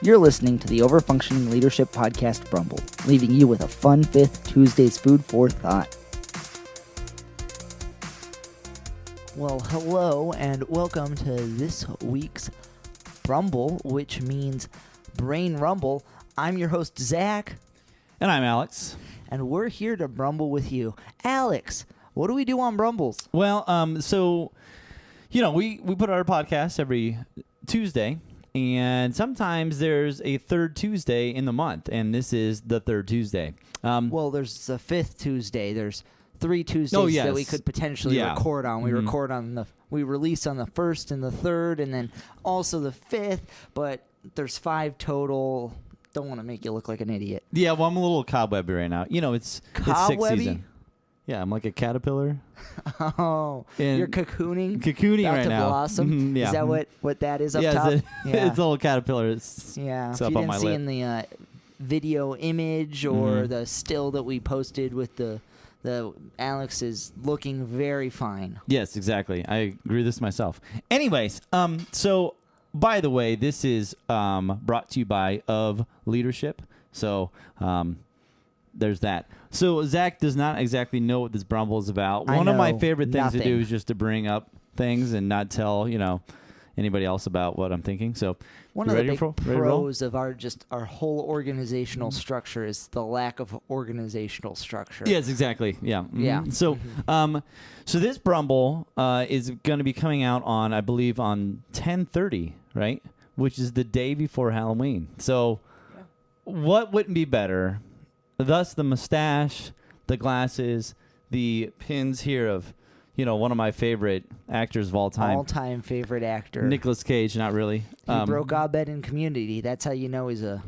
You're listening to the Overfunctioning Leadership Podcast Brumble, leaving you with a fun fifth Tuesday's food for thought. Well, hello and welcome to this week's Brumble, which means Brain Rumble. I'm your host, Zac. And I'm Alex. And we're here to Brumble with you. Alex, what do we do on Brumbles? Well, we put our podcast every Tuesday, and sometimes there's a third Tuesday in the month, and this is the third Tuesday. Well, there's the fifth Tuesday. There's 3 Tuesdays that we could potentially record on. We record on we release on the 1st and the 3rd, and then also the 5th, but there's 5 total. Don't want to make you look like an idiot. Yeah, well, I'm a little cobwebby right now. You know, it's 6th season. Yeah, I'm like a caterpillar. Oh, and you're cocooning? Cocooning about right to now. Blossom? Mm-hmm, yeah. Is that what that is up top? Yeah, it's a little caterpillar. It's if up you on didn't my see lip. in the video image or the still that we posted with the Alex is looking very fine. Yes, exactly. I agree with this myself. Anyways, so by the way, this is brought to you by Of Leadership. So there's that. So Zac does not exactly know what this Brumble is about. One of my favorite things to do is just to bring up things and not tell, anybody else about what I'm thinking. So one of the big pros of our whole organizational structure is the lack of organizational structure. Yes, exactly. Yeah. Mm-hmm. Yeah. So so this Brumble is going to be coming out on, I believe, on 10/30, right? Which is the day before Halloween. So what wouldn't be better? Thus, the mustache, the glasses, the pins here of, one of my favorite actors of all time. All-time favorite actor. Nicolas Cage, not really. He broke Abed in Community. That's how you know he's a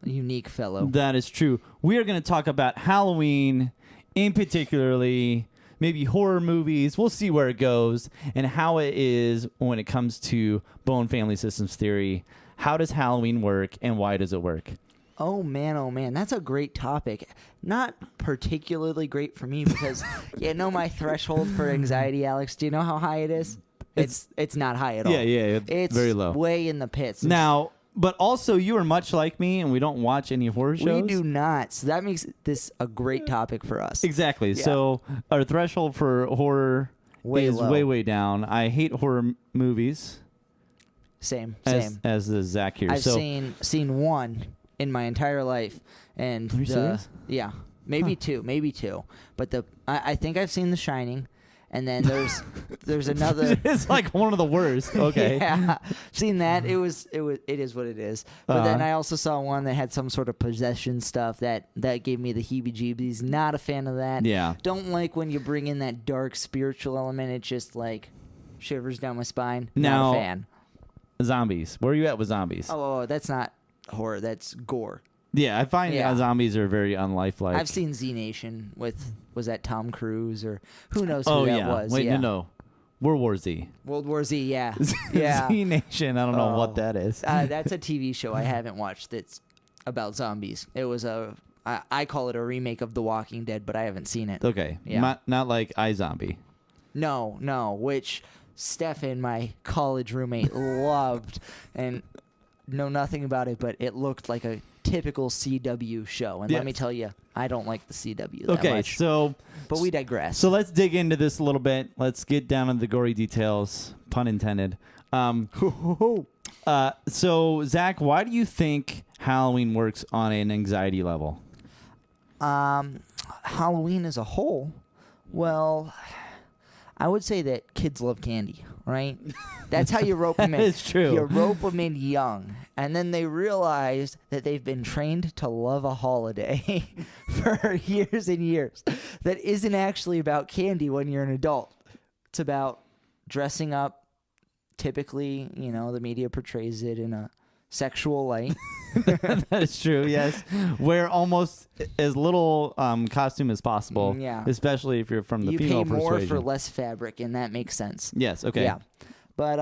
unique fellow. That is true. We are going to talk about Halloween, in particularly maybe horror movies. We'll see where it goes and how it is when it comes to bone family systems theory. How does Halloween work and why does it work? Oh, man. That's a great topic. Not particularly great for me because, my threshold for anxiety, Alex, do you know how high it is? It's not high at all. Yeah. It's very low. Way in the pits. Now, but also you are much like me and we don't watch any horror shows. We do not. So that makes this a great topic for us. Exactly. Yeah. So our threshold for horror is low. way down. I hate horror movies. Same. As the Zac here. I've seen one in my entire life, and are you serious? Yeah, maybe two. But I think I've seen The Shining, and then there's another. It's like one of the worst. Okay, yeah, seen that. It is what it is. But then I also saw one that had some sort of possession stuff that gave me the heebie-jeebies. Not a fan of that. Yeah, don't like when you bring in that dark spiritual element. It just like shivers down my spine. Now, not a fan. Zombies. Where are you at with zombies? Oh, that's not horror, that's gore. Yeah, I find zombies are very unlifelike. I've seen Z Nation was that Tom Cruise or who knows who that was. Wait, no. World War Z. World War Z, yeah. Z Nation, I don't know what that is. That's a TV show I haven't watched that's about zombies. It was I call it a remake of The Walking Dead, but I haven't seen it. Okay. Yeah. Not like iZombie. No, which Stefan, my college roommate, loved and know nothing about it, but it looked like a typical CW show. And let me tell you, I don't like the CW that much. But we digress. So let's dig into this a little bit. Let's get down into the gory details, pun intended. So, Zac, why do you think Halloween works on an anxiety level? Halloween as a whole, well, I would say that kids love candy, right? That's how you rope them in. It's true. You rope them in young, and then they realize that they've been trained to love a holiday for years and years that isn't actually about candy when you're an adult. It's about dressing up. Typically, the media portrays it in a sexual light. That is true, yes. Wear almost as little costume as possible, especially if you're from the female persuasion. You pay more for less fabric, and that makes sense. Yes, okay. Yeah. But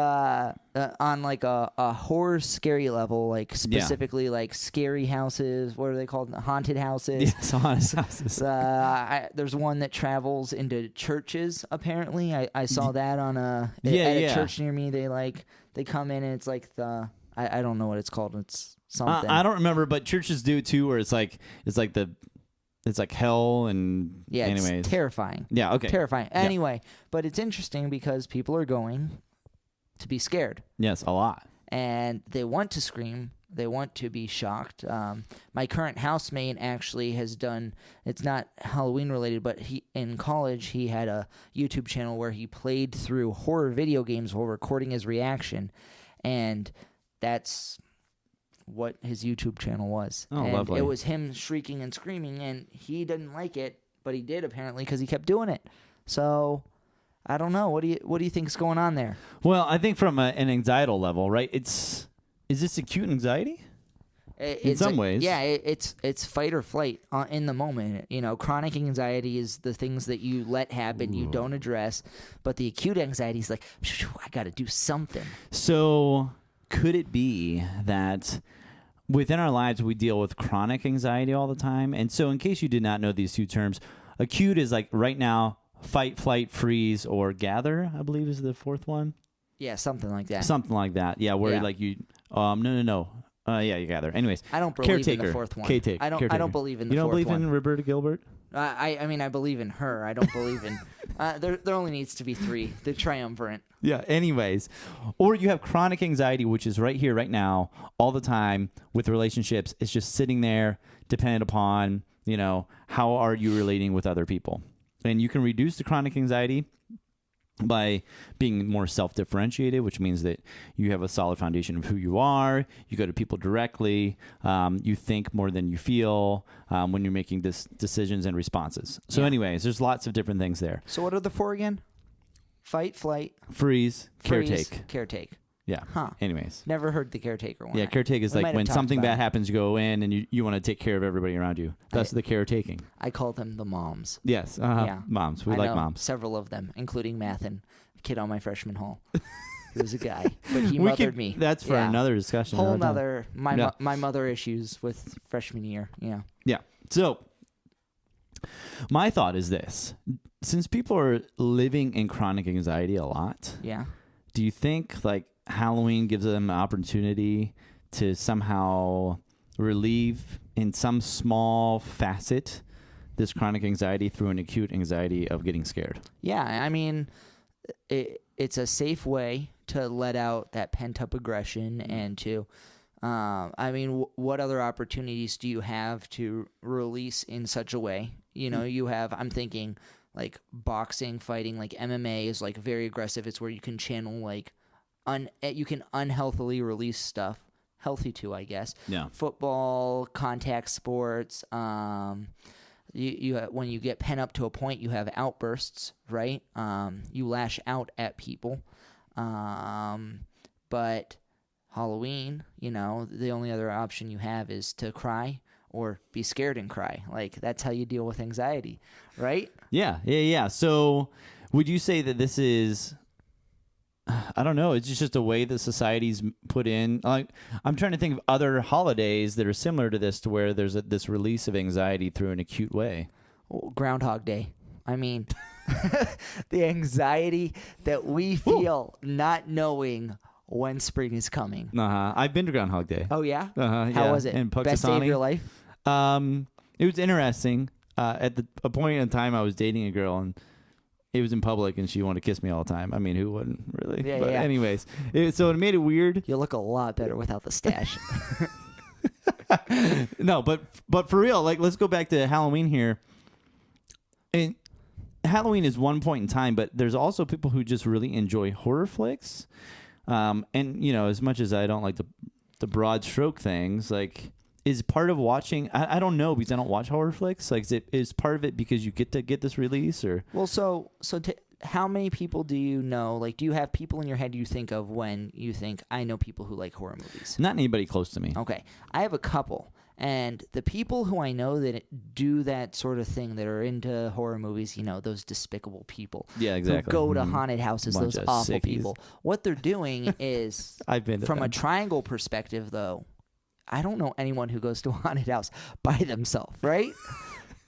on like a horror scary level, like specifically like scary houses, what are they called? Haunted houses. Yes, haunted houses. There's one that travels into churches. Apparently, I saw that on at a church near me. They come in and it's like I don't know what it's called. It's something. I don't remember, but churches do it too, where it's like hell and yeah, anyways. it's terrifying. Yeah, okay. Terrifying. Yeah. Anyway, but it's interesting because people are going to be scared. Yes, a lot. And they want to scream. They want to be shocked. My current housemate actually has done, it's not Halloween related, but in college he had a YouTube channel where he played through horror video games while recording his reaction. And that's what his YouTube channel was. Oh, and lovely. it was him shrieking and screaming, and he didn't like it, but he did apparently because he kept doing it. So I don't know. What do you think is going on there? Well, I think from an anxietal level, right? Is this acute anxiety? In some ways. Yeah, it's fight or flight in the moment. You know, chronic anxiety is the things that you let happen, you don't address. But the acute anxiety is like, I got to do something. So could it be that within our lives we deal with chronic anxiety all the time? And so in case you did not know these two terms, acute is like right now, fight, flight, freeze, or gather, I believe is the fourth one. Yeah, something like that. Something like that. Yeah, where like you no. Yeah, you gather. Anyways, I don't believe caretaker. in the fourth one. Caretaker. I don't believe in the fourth one. You don't believe one. in Roberta Gilbert? I mean, I believe in her. I don't believe in. There only needs to be 3. The triumvirate. Yeah. Anyways, or you have chronic anxiety, which is right here, right now, all the time with relationships. It's just sitting there, dependent upon how are you relating with other people, and you can reduce the chronic anxiety by being more self-differentiated, which means that you have a solid foundation of who you are. You go to people directly. You think more than you feel when you're making decisions and responses. So anyways, there's lots of different things there. So what are the 4 again? Fight, flight, Freeze, caretake. Caretake. Yeah. Huh. Anyways. Never heard the caretaker one. Yeah, caretake is We like might have when talked something about bad it. happens, you go in and you want to take care of everybody around you. That's the caretaking. I call them the moms. Yes. Yeah. Moms. We I like know moms. several of them, including Mathen, a kid on my freshman hall. He was a guy, but he mothered me. That's for another discussion. Whole another time. nother my mother issues with freshman year. Yeah. Yeah. So my thought is this: since people are living in chronic anxiety a lot, Yeah. do you think like Halloween gives them an opportunity to somehow relieve in some small facet this chronic anxiety through an acute anxiety of getting scared? Yeah. I mean, it's a safe way to let out that pent up aggression and to. I mean, what other opportunities do you have to release in such a way? You have. I'm thinking like boxing, fighting, like MMA is like very aggressive. It's where you can channel like. You can unhealthily release stuff, healthy too, I guess. Yeah. Football, contact sports. You when you get pent up to a point, you have outbursts, right? You lash out at people. But Halloween, the only other option you have is to cry or be scared and cry. Like that's how you deal with anxiety, right? Yeah. So would you say that this is? I don't know. It's just a way that society's put in. Like, I'm trying to think of other holidays that are similar to this, to where there's this release of anxiety through an acute way. Groundhog Day. I mean, the anxiety that we feel not knowing when spring is coming. I've been to Groundhog Day. Oh yeah. How was it? In Best day of your life? It was interesting. At a point in time, I was dating a girl, and it was in public, and she wanted to kiss me all the time. I mean, who wouldn't really? Yeah, but yeah. anyways, so it made it weird. You look a lot better without the stash. No, but for real, like, let's go back to Halloween here. And Halloween is one point in time, but there's also people who just really enjoy horror flicks. And as much as I don't like the broad stroke things, like, is part of watching, I don't know, because I don't watch horror flicks. Like, is part of it because you get to get this release, or? Well, so how many people do you know? Like, do you have people in your head you think of when you think, I know people who like horror movies? Not anybody close to me. Okay. I have a couple. And the people who I know that do that sort of thing, that are into horror movies, those despicable people. Yeah, exactly. Who go to haunted houses, Bunch those of awful sickies. people. What they're doing is, I've been to from a them. triangle perspective, though, I don't know anyone who goes to a haunted house by themselves, right?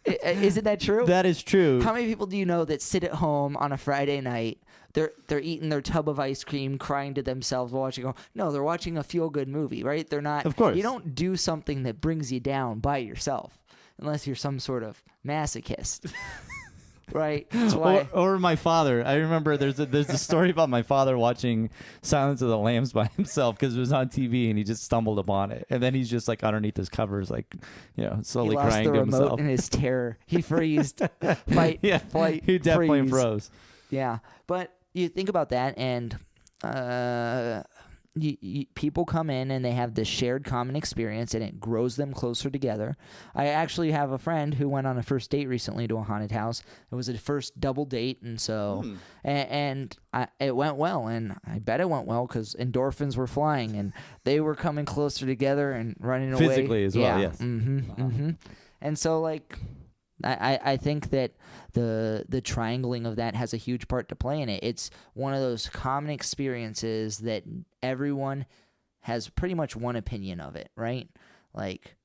Isn't that true? That is true. How many people do you know that sit at home on a Friday night? They're eating their tub of ice cream, crying to themselves, watching. No, they're watching a feel-good movie, right? They're not. Of course. You don't do something that brings you down by yourself, unless you're some sort of masochist, right? That's why. Or my father. I remember there's a story about my father watching Silence of the Lambs by himself because it was on TV and he just stumbled upon it, and then he's just like underneath his covers, like slowly he lost crying the to remote himself. in his terror. He freezed. Flight. He definitely freeze. froze. Yeah, but you think about that, and people come in and they have this shared common experience, and it grows them closer together. I actually have a friend who went on a first date recently to a haunted house. It was a first double date, and so it went well, and I bet it went well because endorphins were flying, and they were coming closer together and running away Physically as well. Yes. And so I think that the triangling of that has a huge part to play in it. It's one of those common experiences that everyone has pretty much one opinion of it, right? Like,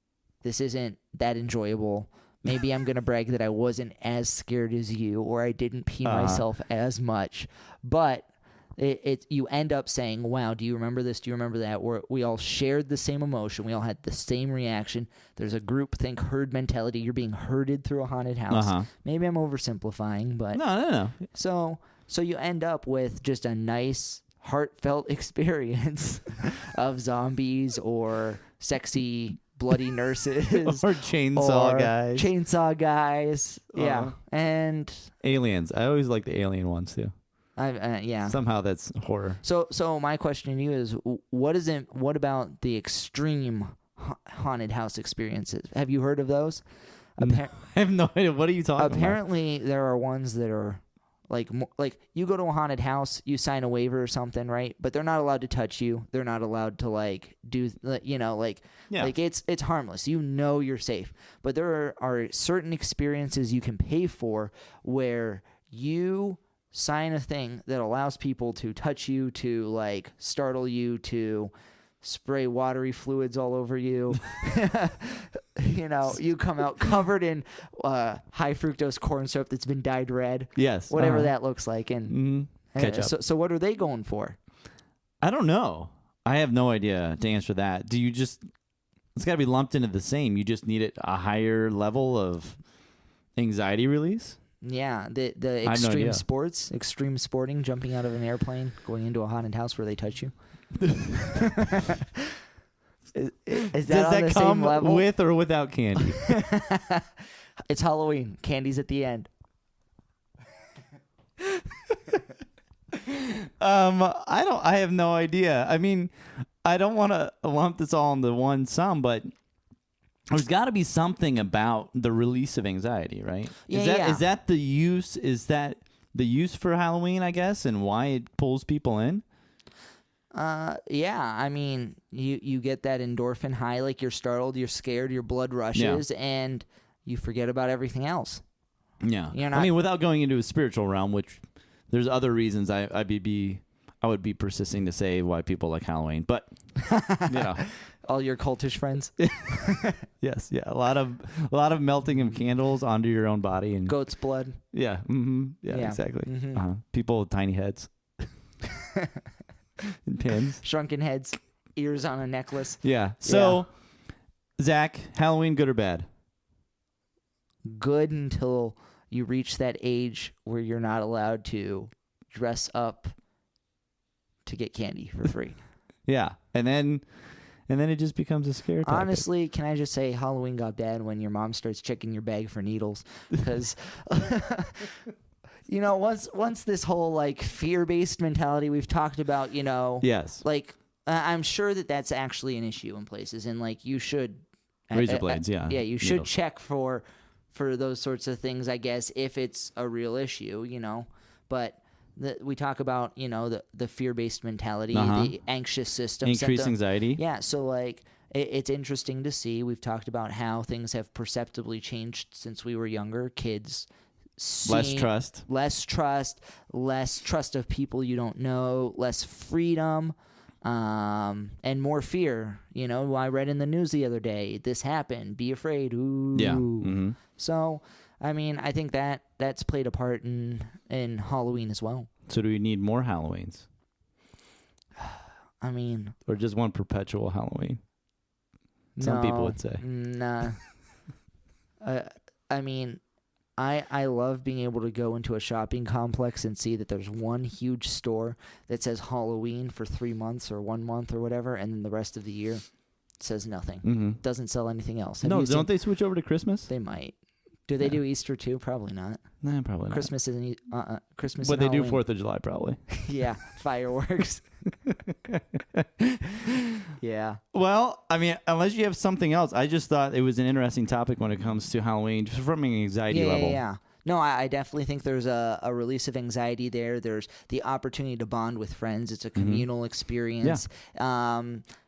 this isn't that enjoyable. Maybe I'm going to brag that I wasn't as scared as you, or I didn't pee myself as much. But you end up saying, wow, do you remember this? Do you remember that? We all shared the same emotion. We all had the same reaction. There's a groupthink herd mentality. You're being herded through a haunted house. Maybe I'm oversimplifying, but No. So you end up with just a nice, heartfelt experience of zombies or sexy, bloody nurses or chainsaw guys. Chainsaw guys. Yeah. And aliens. I always like the alien ones too. Yeah. Somehow that's horror. So my question to you is, what about the extreme haunted house experiences? Have you heard of those? I have no idea. What are you talking about? Apparently, there are ones that are like you go to a haunted house, you sign a waiver or something, right? But they're not allowed to touch you. They're not allowed to do it's harmless. You're safe. But there are certain experiences you can pay for where you sign a thing that allows people to touch you, to startle you, to spray watery fluids all over you. You come out covered in high fructose corn syrup that's been dyed red. Yes. Whatever that looks like. And ketchup. So what are they going for? I don't know. I have no idea to answer that. Do you just... It's got to be lumped into the same. You just need a higher level of anxiety release? Yeah, the extreme sporting, jumping out of an airplane, going into a haunted house where they touch you. Is that on the same level? With or without candy? It's Halloween. Candy's at the end. I have no idea. I mean, I don't want to lump this all into one sum, but there's got to be something about the release of anxiety, right? Is that the use? Is that the use for Halloween, I guess, and why it pulls people in? Yeah. I mean, you get that endorphin high, like you're startled, you're scared, your blood rushes, and you forget about everything else. Yeah. I mean, without going into a spiritual realm, which there's other reasons I would be persisting to say why people like Halloween, but all your cultish friends. Yes, yeah, a lot of melting of candles onto your own body and goat's blood. Yeah, exactly. Mm-hmm. People with tiny heads and pins, shrunken heads, ears on a necklace. Yeah. So, Zach, Halloween, good or bad? Good until you reach that age where you're not allowed to dress up to get candy for free. Yeah, and then it just becomes a scare tactic. Honestly, can I just say Halloween got bad when your mom starts checking your bag for needles? Because, once this whole fear-based mentality we've talked about, yes, I'm sure that's actually an issue in places, and you should razor blades, you should needles. check for those sorts of things, I guess, if it's a real issue, but. We talk about, the fear-based mentality, the anxious system. Increased anxiety. Yeah, so, it's interesting to see. We've talked about how things have perceptibly changed since we were younger. Kids less trust of people you don't know, less freedom. and more fear. You know, I read in the news the other day, this happened, be afraid. Ooh. Yeah. Mm-hmm. So, I mean, I think that's played a part in Halloween as well. So do we need more Halloweens? I mean, or just one perpetual Halloween? Some people would say. Nah. I mean, I love being able to go into a shopping complex and see that there's one huge store that says Halloween for 3 months or 1 month or whatever, and then the rest of the year says nothing. Mm-hmm. Doesn't sell anything else. Don't they switch over to Christmas? They might. Do they do Easter too? Probably not. Nah, probably not. Christmas isn't. Christmas. But they do Halloween. 4th of July, probably. Yeah, fireworks. Yeah. Well, I mean, unless you have something else, I just thought it was an interesting topic when it comes to Halloween, just from an anxiety level. Yeah. No, I definitely think there's a release of anxiety there. There's the opportunity to bond with friends. It's a communal experience. Yeah.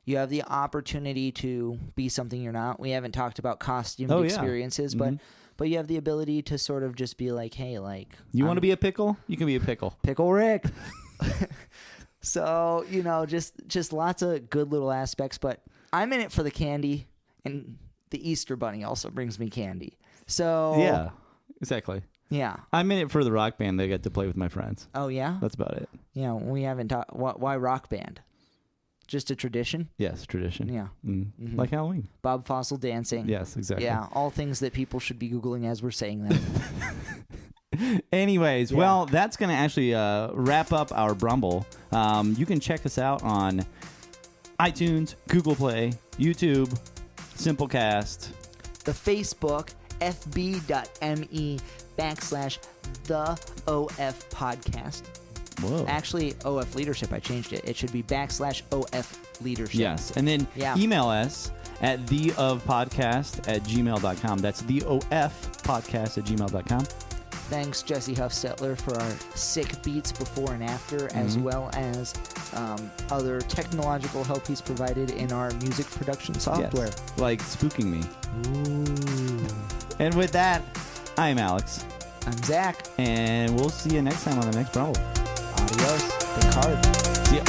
You have the opportunity to be something you're not. We haven't talked about costumed experiences, but you have the ability to sort of just be like, hey, like... You want to be a pickle? You can be a pickle. Pickle Rick. So, you know, just lots of good little aspects, but I'm in it for the candy, and the Easter Bunny also brings me candy. So... Yeah, exactly. Yeah. I'm in it for the rock band that I get to play with my friends. Oh, yeah? That's about it. Yeah, we haven't talked... Why rock band? Just a tradition? Yes, tradition. Yeah. Mm-hmm. Like Halloween. Bob Fossil dancing. Yes, exactly. Yeah, all things that people should be Googling as we're saying them. Anyways, well, that's going to actually wrap up our Brumble. You can check us out on iTunes, Google Play, YouTube, Simplecast. The Facebook, fb.me/the OF podcast. Whoa. Actually, OF Leadership, I changed it. It should be /OF Leadership. Yes. And then email us at theofpodcast@gmail.com. That's theofpodcast@gmail.com. Thanks, Jesse Huffstetler, for our sick beats before and after, as well as other technological help he's provided in our music production software. Yes. Like spooking me. Ooh. And with that, I'm Alex. I'm Zach. And we'll see you next time on the next Brumble. Adios. The card. See ya.